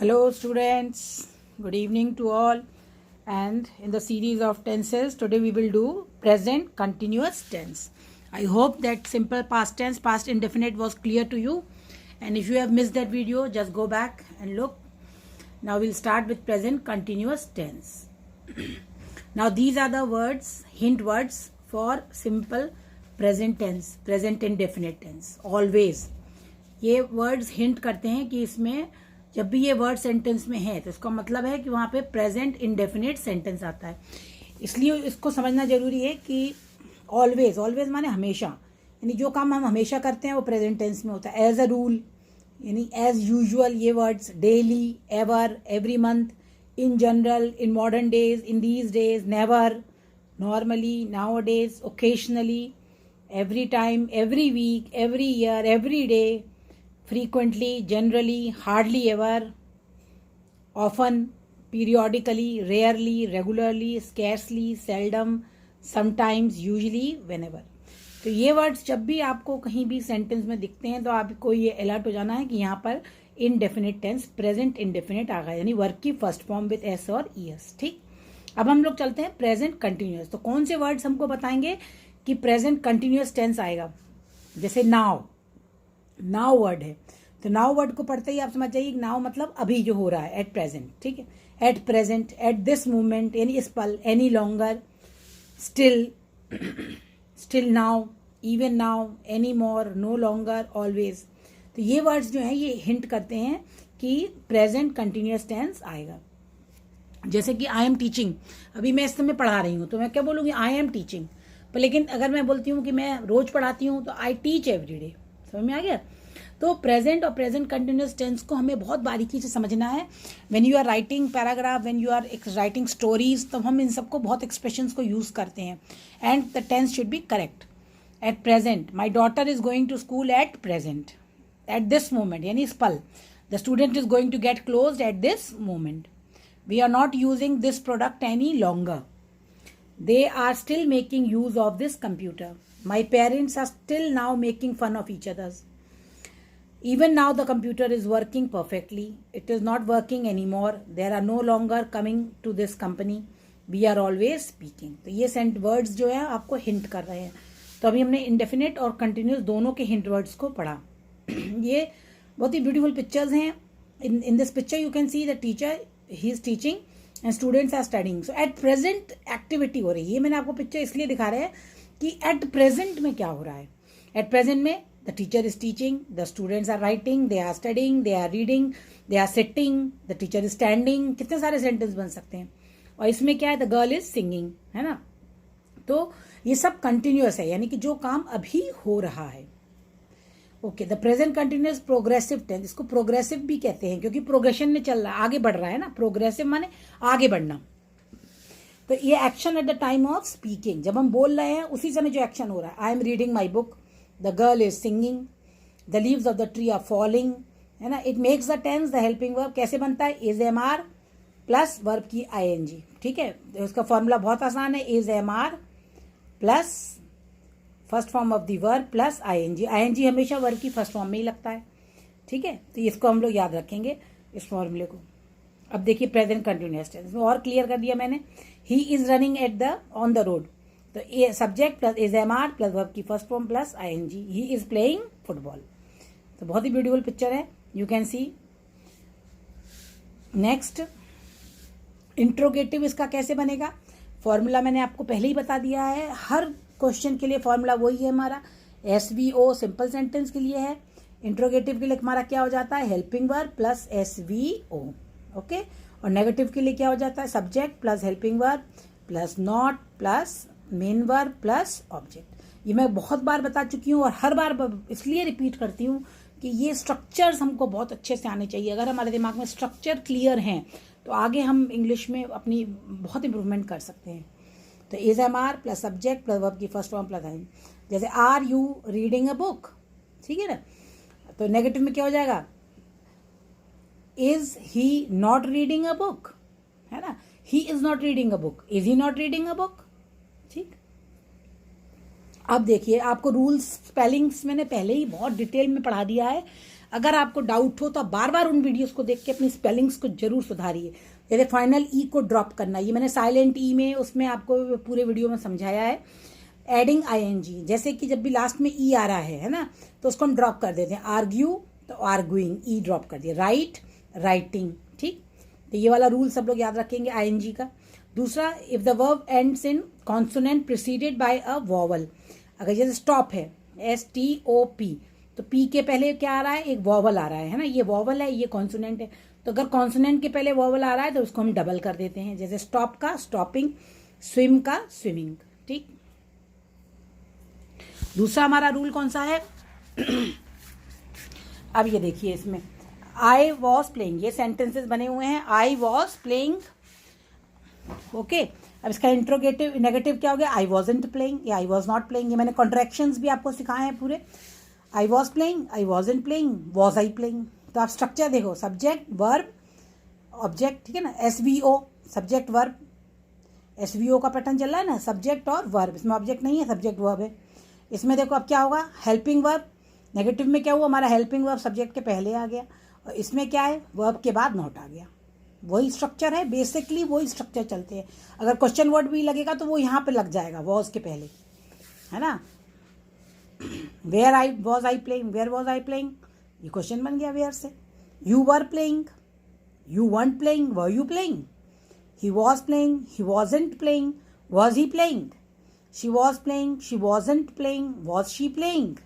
Hello students, good evening to all, and in the series of tenses today we will do present continuous tense. I hope that simple past tense, past indefinite was clear to you, and if you have missed that video just go back and look. Now we'll start with present continuous tense. Now these are the words, hint words for simple present tense, present indefinite tense. Always ये words hint करते हैं कि इसमें जब भी ये word sentence में है तो इसका मतलब है कि वहां पे प्रेजेंट इंडेफिनिट सेंटेंस आता है. इसलिए इसको समझना जरूरी है कि ऑलवेज, ऑलवेज माने हमेशा, यानी जो काम हम हमेशा करते हैं वो प्रेजेंट टेंस में होता है. एज अ रूल यानी एज यूजुअल ये words, daily, ever, every month, in general, in modern days, in these days, never, normally, now days, occasionally, every time, every week, every year, every day, frequently, generally, hardly ever, often, periodically, rarely, regularly, scarcely, seldom, sometimes, usually, whenever. तो ये words जब भी आपको कहीं भी sentence में दिखते हैं तो आपको ये अलर्ट हो जाना है कि यहाँ पर इनडेफिनिट टेंस, प्रेजेंट इनडेफिनिट आ गया, यानी वर्ब की फर्स्ट फॉर्म विद एस और ईएस. ठीक, अब हम लोग चलते हैं प्रेजेंट कंटिन्यूअस. तो कौन से वर्ड्स हमको बताएंगे कि प्रेजेंट कंटिन्यूअस टेंस आएगा. जैसे नाउ, नाउ वर्ड है तो नाउ वर्ड को पढ़ते ही आप समझ जाइए नाउ मतलब अभी जो हो रहा है, एट प्रेजेंट. ठीक है, at present, at this moment, यानी इस पल, any longer, still, still now, even now, any more, no longer, always. तो ये वर्ड्स जो हैं ये हिंट करते हैं कि प्रेजेंट कंटिन्यूअस टेंस आएगा. जैसे कि आई एम टीचिंग, अभी मैं इस समय पढ़ा रही हूँ तो मैं क्या बोलूँगी, आई एम टीचिंग. पर लेकिन अगर मैं बोलती हूँ कि मैं रोज पढ़ाती हूँ तो आई टीच एवरी डे. समझ में आ गया. तो प्रेजेंट और प्रेजेंट कंटिन्यूअस टेंस को हमें बहुत बारीकी से समझना है. When you are writing paragraph, when you are writing stories, तो हम इन सबको बहुत एक्सप्रेशंस को यूज करते हैं. And the tense should be correct. At present, my daughter is going to school at present. At this moment यानी इस पल. The student is going to get closed at this moment. We are not using this product any longer. They are still making use of this computer. My parents are still now making fun of each other. Even now the computer is working perfectly. It is not working anymore. There are no longer coming to this company. We are always speaking. तो ये Saint words जो है आपको hint कर रहे हैं. तो अभी हमने इंडेफिनिट और कंटिन्यूस दोनों के हिंट वर्ड्स को पढ़ा. ये बहुत ही ब्यूटीफुल पिक्चर्स हैं. In this picture you can see the teacher, he is teaching and students are studying. So at present activity हो रही है. ये मैंने आपको पिक्चर इसलिए दिखा रहे हैं कि एट प्रेजेंट में क्या हो रहा है. एट प्रेजेंट में the teacher is teaching, the students are writing, they are studying, they are reading, they are sitting, the teacher is standing. कितने सारे सेंटेंस बन सकते हैं. और इसमें क्या है, द गर्ल इज सिंगिंग, है ना. तो ये सब कंटिन्यूअस है, यानी कि जो काम अभी हो रहा है. Okay, the present continuous progressive tense, इसको प्रोग्रेसिव भी कहते हैं क्योंकि प्रोग्रेशन में चल रहा है, आगे बढ़ रहा है ना. प्रोग्रेसिव माने आगे बढ़ना. तो ये action at the time of speaking, जब हम बोल रहे हैं उसी समय जो एक्शन हो रहा है. I am reading my book, the girl is singing, the leaves of the tree are falling, है ना. It makes the tense the helping verb. कैसे बनता है, is am are plus verb की आई एन जी. ठीक है, तो इसका फॉर्मूला बहुत आसान है. Is am are plus first form of the verb plus ING. ING हमेशा वर्ब की फर्स्ट फॉर्म में ही लगता है. ठीक है, तो इसको हम लोग याद रखेंगे, इस फॉर्मूले को. अब देखिए प्रेजेंट कंटिन्यूअस टेंस में और क्लियर कर दिया मैंने. He is running at the on the road, तो ये subject plus is am are plus verb की first form plus I N G. He is playing football. तो बहुत ही ब्यूटीफुल पिक्चर है, you can see. Next, interrogative इसका कैसे बनेगा. फॉर्मूला मैंने आपको पहले ही बता दिया है. हर क्वेश्चन के लिए फॉर्मूला वही है हमारा. एसवीओ सिंपल सेंटेंस के लिए है. इंट्रोगेटिव के लिए हमारा क्या हो जाता है, helping verb plus SVO. Okay, और नेगेटिव के लिए क्या हो जाता है, subject plus helping verb plus not plus main verb plus object. ये मैं बहुत बार बता चुकी हूँ और हर बार इसलिए रिपीट करती हूँ कि ये स्ट्रक्चर्स हमको बहुत अच्छे से आने चाहिए. अगर हमारे दिमाग में स्ट्रक्चर क्लियर हैं तो आगे हम इंग्लिश में अपनी बहुत इंप्रूवमेंट कर सकते हैं. तो is am are plus subject plus verb की फर्स्ट फॉर्म प्लस आई. जैसे are you reading a book, ठीक है ना. तो नेगेटिव में क्या हो जाएगा, is he not reading a book, है ना. He is not reading a book, is he not reading a book. ठीक, अब देखिए आपको रूल्स, स्पेलिंग्स मैंने पहले ही बहुत डिटेल में पढ़ा दिया है. अगर आपको डाउट हो तो आप बार बार उन वीडियोस को देख के अपनी स्पेलिंग्स को जरूर सुधारिए। जैसे फाइनल ई को ड्रॉप करना, ये मैंने साइलेंट ई में उसमें आपको पूरे वीडियो में समझाया है। एडिंग आईएनजी, जैसे कि जब भी लास्ट में ई आ रहा है ना, तो उसको हम ड्रॉप कर देते हैं। आर्ग्यू तो आर्गुइंग, ई ड्रॉप कर दिया। राइट, राइटिंग, ठीक। तो ये वाला रूल सब लोग याद रखेंगे आईएनजी का। दूसरा, if the verb ends in consonant preceded by a vowel, अगर जैसे स्टॉप है STOP, तो पी के पहले क्या आ रहा है, एक वॉवल आ रहा है ना, ये वॉवल है, ये कॉन्सोनेंट है। तो अगर कॉन्सोनेंट के पहले वॉवल आ रहा है तो उसको हम डबल कर देते हैं। जैसे स्टॉप का स्टॉपिंग, स्विम का स्विमिंग, ठीक। दूसरा हमारा रूल कौन सा है अब ये देखिए, इसमें आई वॉज प्लेइंग, ये सेंटेंसेस बने हुए हैं। I was playing, okay. अब इसका इंट्रोगेटिव नेगेटिव क्या हो गया, आई वॉजंट प्लेइंग या आई वॉज नॉट प्लेइंग। ये मैंने कॉन्ट्रैक्शंस भी आपको सिखाए हैं पूरे। I was playing, I wasn't playing, was I playing. तो आप स्ट्रक्चर देखो, सब्जेक्ट वर्ब ऑब्जेक्ट, ठीक है ना। SVO सब्जेक्ट वर्ब, SVO का पैटर्न चल रहा है ना, सब्जेक्ट और वर्ब। इसमें ऑब्जेक्ट नहीं है, सब्जेक्ट वर्ब है। इसमें देखो अब क्या होगा, हेल्पिंग वर्ब। नेगेटिव में क्या हुआ, हमारा हेल्पिंग वर्ब सब्जेक्ट के पहले आ गया, और इसमें क्या है, वर्ब के बाद नॉट आ गया। वही स्ट्रक्चर है, बेसिकली वही स्ट्रक्चर चलते हैं। अगर क्वेश्चन वर्ड भी लगेगा तो वो यहाँ पे लग जाएगा वॉज के पहले, है ना। Where I was I playing, where was I playing, ये क्वेश्चन बन गया वेयर से। You were playing, you weren't playing, were you playing. He was playing, he wasn't playing, was he playing. She was playing, she wasn't playing, was she playing.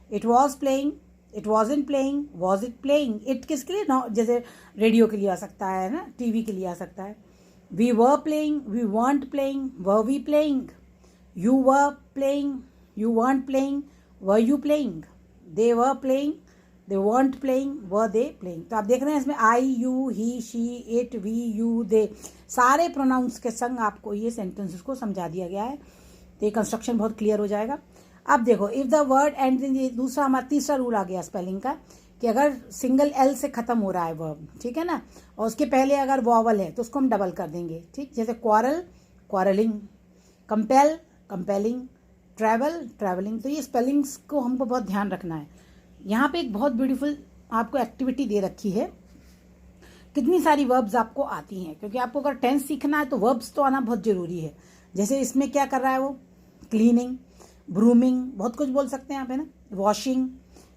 It was playing, it wasn't playing, was it playing. It किसके लिए, जैसे radio के लिए आ सकता है ना, TV के लिए आ सकता है। We were playing, we weren't playing, were we playing. You were playing, you weren't playing, were you playing. They were playing, they weren't playing, were they playing. तो आप देख रहे हैं इसमें I, you, he, she, it, we, you, they, सारे pronouns के संग आपको ये सेंटेंसेस को समझा दिया गया है। तो ये कंस्ट्रक्शन बहुत क्लियर हो जाएगा। अब देखो, if the word and in, दूसरा हमारा तीसरा रूल आ गया स्पेलिंग का, कि अगर सिंगल L से खत्म हो रहा है वर्ब, ठीक है ना, और उसके पहले अगर वॉवल है तो उसको हम डबल कर देंगे, ठीक। जैसे quarrel, quarrelling, compel, compelling, travel, travelling. तो ये स्पेलिंग्स को हमको बहुत ध्यान रखना है। यहाँ पे एक बहुत ब्यूटीफुल आपको एक्टिविटी दे रखी है, कितनी सारी वर्ब्स आपको आती हैं, क्योंकि आपको अगर टेंस सीखना है तो वर्ब्स तो आना बहुत जरूरी है। जैसे इसमें क्या कर रहा है वो, क्लीनिंग, ब्रूमिंग, बहुत कुछ बोल सकते हैं आप, है ना। वॉशिंग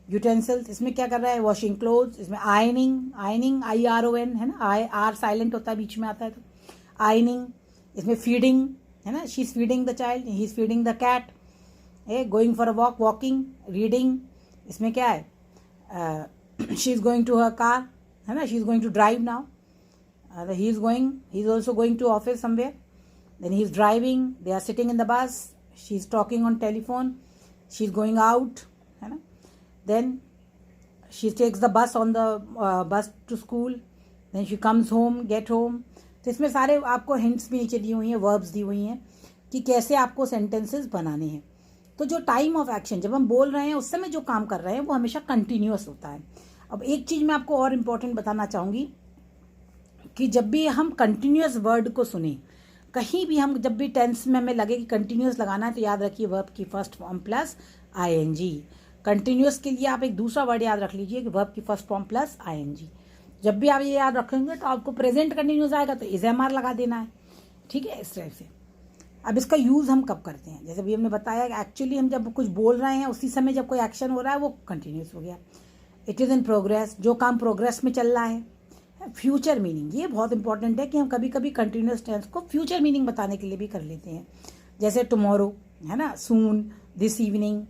यूटेंसिल्स, इसमें क्या कर रहा है, वॉशिंग क्लोथ्स। इसमें आयनिंग, आयनिंग IRON, है ना, आर साइलेंट होता है, बीच में आता है तो आयनिंग। इसमें फीडिंग, है ना, she is feeding the child, he is feeding the cat. Going for a walk, walking, reading. इसमें क्या है, she is going to her car, है ना, she is going to drive now. He is also going to office somewhere, then he is driving, they are sitting in the bus, she is talking on telephone, she is going out, है ना। Then she takes the बस on the bus to school, then she comes home, get home. तो इसमें सारे आपको hints भी नीचे दी हुई हैं, वर्ब्स दी हुई हैं कि कैसे आपको सेंटेंसेस बनाने हैं। तो जो टाइम ऑफ एक्शन, जब हम बोल रहे हैं उस समय जो काम कर रहे हैं वो हमेशा कंटिन्यूअस होता है। अब एक चीज़ मैं आपको और इम्पोर्टेंट बताना चाहूँगी कि जब भी हम कंटिन्यूअस वर्ड को सुने, कहीं भी हम जब भी टेंस में हमें लगे कि कंटिन्यूअस लगाना है, तो याद रखिए वर्ब की first form plus ING। Continuous के लिए आप एक दूसरा वर्ड याद रख लीजिए कि वर्ब की फर्स्ट फॉर्म प्लस ING। जब भी आप ये याद रखेंगे तो आपको प्रेजेंट कंटिन्यूअस आएगा तो इज MR लगा देना है, ठीक है, इस टाइप से। अब इसका यूज़ हम कब करते हैं, जैसे भी हमने बताया कि एक्चुअली हम जब कुछ बोल रहे हैं उसी समय जब कोई एक्शन हो रहा है वो कंटिन्यूस हो गया। इट इज़ इन प्रोग्रेस, जो काम प्रोग्रेस में चल रहा है। फ्यूचर मीनिंग, ये बहुत इंपॉर्टेंट है कि हम कभी कभी कंटिन्यूस टेंस को फ्यूचर मीनिंग बताने के लिए भी कर लेते हैं। जैसे टुमारो, है ना, सून, दिस इवनिंग,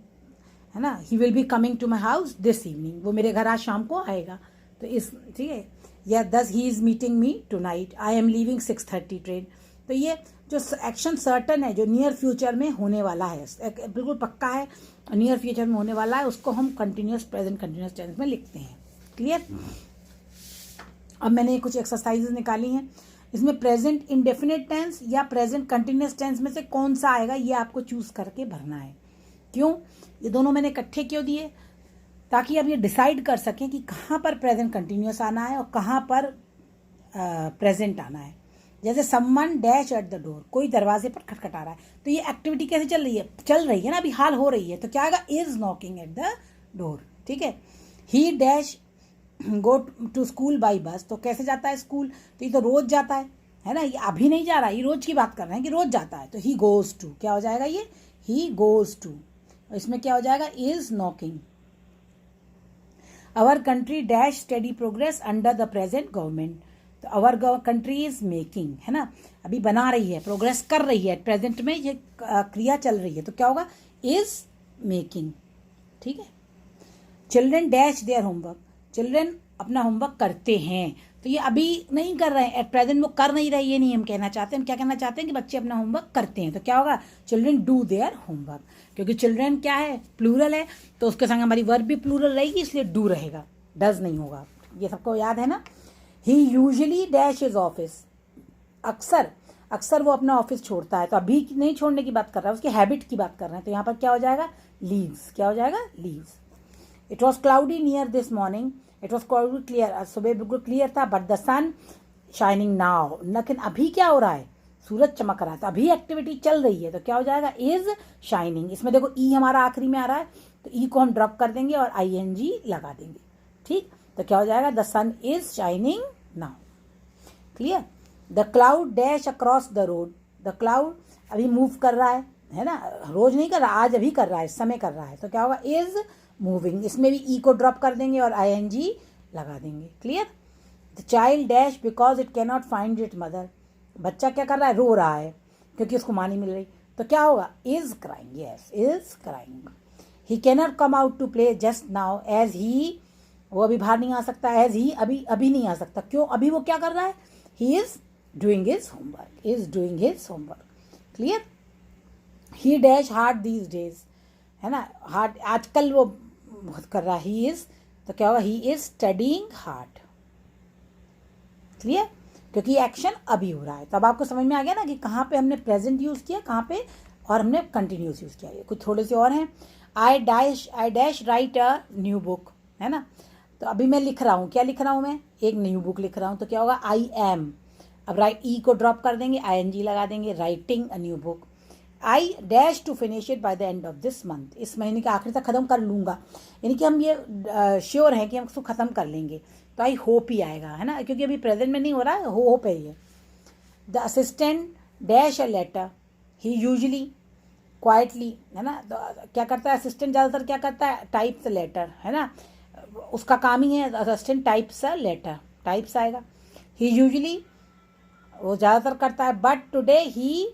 है ना, he will be coming to my house this evening, वो मेरे घर आज शाम को आएगा। तो इस, ठीक है, या दस he is meeting me tonight, I am leaving 6:30 train. तो ये जो एक्शन सर्टन है, जो नियर फ्यूचर में होने वाला है, बिल्कुल पक्का है, नियर फ्यूचर में होने वाला है, उसको हम कंटिन्यूस प्रेजेंट कंटिन्यूस टेंस में लिखते हैं। क्लियर। अब मैंने कुछ एक्सरसाइजेज निकाली हैं, इसमें प्रेजेंट इंडेफिनिट टेंस या प्रेजेंट कंटिन्यूस टेंस में से कौन सा आएगा ये आपको चूज करके भरना है। क्यों, ये दोनों मैंने इकट्ठे क्यों दिए, ताकि आप ये डिसाइड कर सकें कि कहाँ पर प्रेजेंट कंटिन्यूस आना है और कहाँ पर प्रेजेंट आना है। जैसे someone dash at the door, कोई दरवाजे पर खटखटा रहा है, तो ये एक्टिविटी कैसे चल रही है ना, अभी हाल हो रही है, तो क्या आएगा, is knocking at the door, ठीक है। He dash go to school by bus, तो कैसे जाता है स्कूल, तो ये तो रोज जाता है ना, ये अभी नहीं जा रहा, ये रोज की बात कर रहे हैं कि रोज जाता है, तो ही गोज टू, क्या हो जाएगा ये, ही गोज टू, इसमें क्या हो जाएगा, is knocking. Our country dash study progress under the present government, तो आवर कंट्री इज मेकिंग, है ना, अभी बना रही है, प्रोग्रेस कर रही है, प्रेजेंट में ये क्रिया चल रही है, तो क्या होगा, इज मेकिंग, ठीक है। Children dash their homework, children अपना होमवर्क करते हैं, तो ये अभी नहीं कर रहे हैं, एट प्रेजेंट वो कर नहीं रहे, ये नहीं हम कहना चाहते, हम क्या कहना चाहते हैं कि बच्चे अपना होमवर्क करते हैं, तो क्या होगा, चिल्ड्रन डू देयर होमवर्क, क्योंकि चिल्ड्रन क्या है, प्लूरल है, तो उसके संग हमारी वर्ब भी प्लूरल रहेगी, इसलिए डू रहेगा, डज नहीं होगा, ये सबको याद है ना। ही यूजली डैश इज ऑफिस, अक्सर वो अपना ऑफिस छोड़ता है, तो अभी नहीं छोड़ने की बात कर रहा है, उसकी हैबिट की बात कर रहे हैं, तो यहाँ पर क्या हो जाएगा, लीव्स, क्या हो जाएगा, leaves. It was cloudy near this morning, it was cloudy clear, सुबह बिल्कुल क्लियर था, but the sun shining now, लेकिन अभी क्या हो रहा है, सूरज चमक रहा है, तो अभी एक्टिविटी चल रही है, तो क्या हो जाएगा, इज शाइनिंग। इसमें देखो ई हमारा आखिरी में आ रहा है, तो ई को हम ड्रॉप कर देंगे और ING लगा देंगे, ठीक, तो क्या हो जाएगा, the sun is shining now, clear. The cloud dash across the road, the cloud अभी मूव कर रहा है ना, रोज नहीं कर रहा, आज अभी कर रहा है, इस समय कर रहा है, तो क्या होगा, इज मूविंग, इसमें भी ई को ड्रॉप कर देंगे और ING लगा देंगे, clear. The child dash because it can not find it mother, बच्चा क्या कर रहा है, रो रहा है क्योंकि उसको माँ नहीं मिल रही, तो क्या होगा, is crying, yes is crying. He can not come out to play just now, as he, वो अभी बाहर नहीं आ सकता, एज ही अभी नहीं आ सकता, क्यों, अभी वो क्या कर रहा है, he is doing his homework, is doing his homework, clear. He dash hard these days, है ना, हार्ड आजकल वो बहुत कर रहा है, ही इज, तो क्या होगा, he is studying hard, clear, क्योंकि एक्शन अभी हो रहा है, तब आपको समझ में आ गया ना कि कहाँ पे हमने प्रेजेंट यूज किया, कहाँ पे और हमने कंटिन्यूस यूज किया। कुछ थोड़े से और हैं, I dash right a new book, है ना, तो अभी मैं लिख रहा हूँ, क्या लिख रहा हूँ मैं, एक न्यू बुक लिख रहा हूँ, तो क्या होगा, आई एम, अब राइट ई को ड्रॉप कर देंगे, ING लगा देंगे, writing a new book. I dash to finish it by the end of this month, इस महीने के आखिर तक खत्म कर लूँगा, यानी कि हम ये श्योर हैं कि हम उसको ख़त्म कर लेंगे, तो आई होप ही आएगा, है ना, क्योंकि अभी प्रेजेंट में नहीं हो रहा है, होप है ये। The assistant dash a letter, he usually quietly, है ना, तो क्या करता है असिस्टेंट, ज़्यादातर क्या करता है, टाइप्स अ लेटर, है ना, उसका काम ही है, assistant types a letter, types आएगा। ही यूजली, वो ज़्यादातर करता है, बट टुडे ही,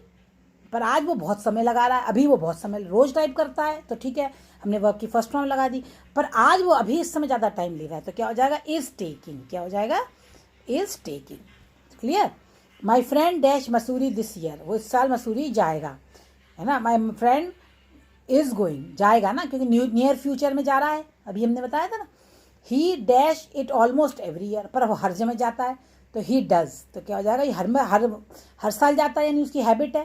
पर आज वो बहुत समय लगा रहा है, अभी वो बहुत समय, रोज टाइप करता है तो ठीक है, हमने वर्ब की फर्स्ट फॉर्म लगा दी, पर आज वो अभी इस समय ज़्यादा टाइम ले रहा है, तो क्या हो जाएगा, इज टेकिंग, क्या हो जाएगा, is taking, clear. My friend dash Mussoorie this year, वो इस साल मसूरी जाएगा, है ना, माई फ्रेंड इज गोइंग, जाएगा ना, क्योंकि नियर फ्यूचर में जा रहा है, अभी हमने बताया था ना। ही dash it almost every year, पर वो हर जगह जाता है, तो ही डज, तो क्या हो जाएगा, ये हर साल जाता है, यानी उसकी हैबिट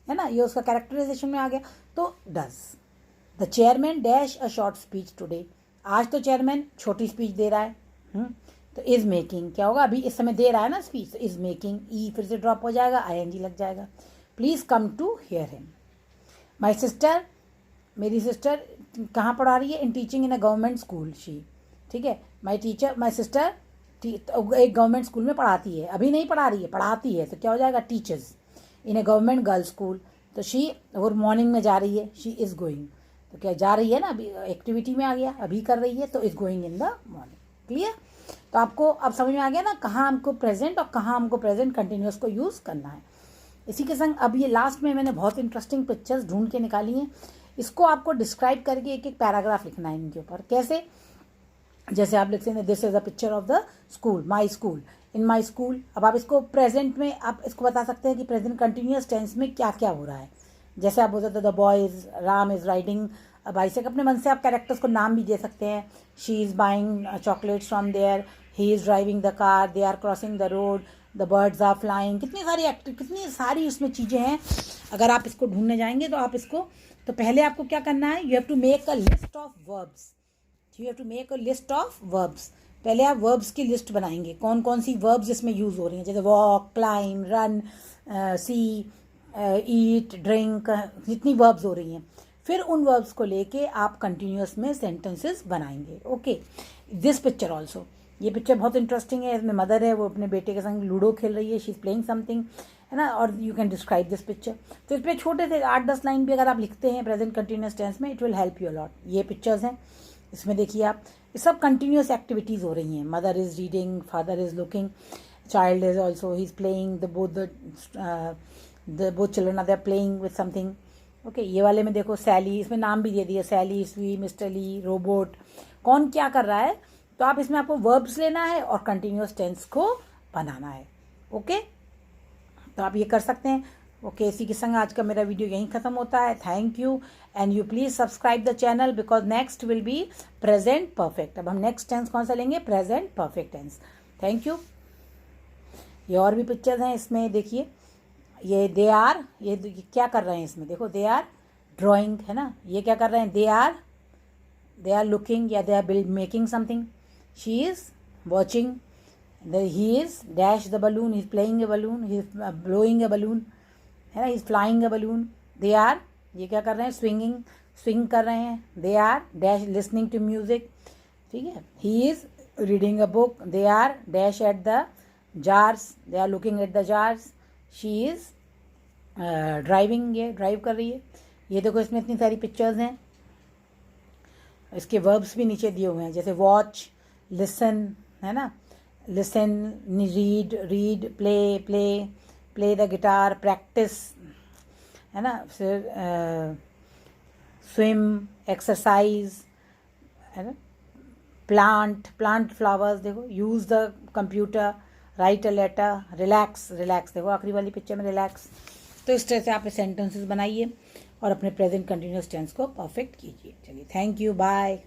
है ना, ये उसका कैरेक्टराइजेशन में आ गया, तो does. The chairman dash a short speech today, आज तो चेयरमैन छोटी स्पीच दे रहा है, तो इज मेकिंग, क्या होगा, अभी इस समय दे रहा है ना स्पीच, तो इज मेकिंग, ई फिर से ड्रॉप हो जाएगा, ING लग जाएगा। Please come to hear him. My sister, मेरी सिस्टर कहाँ पढ़ा रही है, in teaching in a government school she, ठीक है, माई सिस्टर एक गवर्नमेंट स्कूल में पढ़ाती है, अभी नहीं पढ़ा रही है, पढ़ाती है, तो क्या हो जाएगा, teachers in A government girls school, तो शी और मॉर्निंग में जा रही है, शी इज़ गोइंग, तो क्या जा रही है ना, अभी एक्टिविटी में आ गया, अभी कर रही है, तो is going in the morning, clear. तो आपको अब समझ में आ गया ना कहाँ हमको प्रेजेंट और कहाँ हमको प्रेजेंट कंटिन्यूस को यूज़ करना है। इसी के संग अब ये लास्ट में मैंने बहुत इंटरेस्टिंग पिक्चर्स ढूंढ के निकाली हैं, इसको आपको डिस्क्राइब करके एक एक पैराग्राफ लिखना है इनके ऊपर, कैसे, जैसे आप लिखते हैं this is a picture of the school, my school, in my school, अब आप इसको प्रेजेंट में आप इसको बता सकते हैं कि प्रेजेंट कंटिन्यूस टेंस में क्या क्या हो रहा है, जैसे आप बोलते थे the boy is, Ram is riding bicycle, अपने मन से आप कैरेक्टर्स को नाम भी दे सकते हैं, she is buying chocolates from there, he is driving the car, they are crossing the road, the birds are flying, कितनी सारी उसमें चीज़ें हैं। अगर आप इसको ढूंढने जाएंगे तो आप इसको, तो पहले आपको क्या करना है, you have to make a list of verbs, you have to make a list of verbs, पहले आप वर्ब्स की लिस्ट बनाएंगे, कौन कौन सी वर्ब्स इसमें यूज़ हो रही हैं, जैसे वॉक, क्लाइम, रन, सी, ईट, ड्रिंक, जितनी वर्ब्स हो रही हैं, फिर उन वर्ब्स को लेके आप कंटिन्यूस में सेंटेंसेस बनाएंगे, ओके। दिस पिक्चर ऑल्सो, ये पिक्चर बहुत इंटरेस्टिंग है। इसमें मदर है, वो अपने बेटे के संग लूडो खेल रही है, शी इज़ प्लेइंग समथिंग, है ना, और you can describe this picture. तो इस पर छोटे से 8-10 लाइन भी अगर आप लिखते हैं प्रेजेंट कंटिन्यूस टेंस में, it will help you a lot. ये पिक्चर्स हैं, इसमें देखिए आप, ये सब कंटिन्यूस एक्टिविटीज़ हो रही हैं। Mother is reading, father is looking, child is also, he is playing, both children are they are playing with something. Okay, ये वाले में देखो सैली, इसमें नाम भी दे दिया, सैली, स्वी, मिस्टर ली, रोबोट, कौन क्या कर रहा है। तो आप इसमें आपको वर्ब्स लेना है और कंटिन्यूस टेंस को बनाना है। ओके, तो आप ये कर सकते हैं। ओके, इसी के संग आज का मेरा वीडियो यहीं ख़त्म होता है। Thank you, and you please subscribe the channel because next will be present perfect. अब हम नेक्स्ट टेंस कौन सा लेंगे? Present perfect tense. Thank you. ये और भी पिक्चर्स हैं इसमें, देखिए ये दे आर, ये क्या कर रहे हैं इसमें, देखो दे आर ड्राइंग, है ना, ये क्या कर रहे हैं, दे आर लुकिंग या they are making something, she is watching, he is dash the balloon, he is playing a balloon, he is blowing a balloon, है ना, he is flying a balloon, they are, ये क्या कर रहे हैं, swing कर रहे हैं, they are dash listening to music, ठीक है, he is reading a book, they are dash at the jars, they are looking at the jars, she is driving, ये ड्राइव कर रही है। ये देखो इसमें इतनी सारी पिक्चर्स हैं, इसके वर्ब्स भी नीचे दिए हुए हैं, जैसे वॉच, लिसन, है ना, listen, read, play the guitar, practice, है ना, फिर swim, exercise, है ना, plant flowers, देखो, use the computer, write a letter, relax, देखो आखिरी वाली पिक्चर में relax। तो इस तरह से आप सेंटेंसेस बनाइए और अपने प्रेजेंट कंटिन्यूस टेंस को परफेक्ट कीजिए। चलिए, थैंक यू, बाय।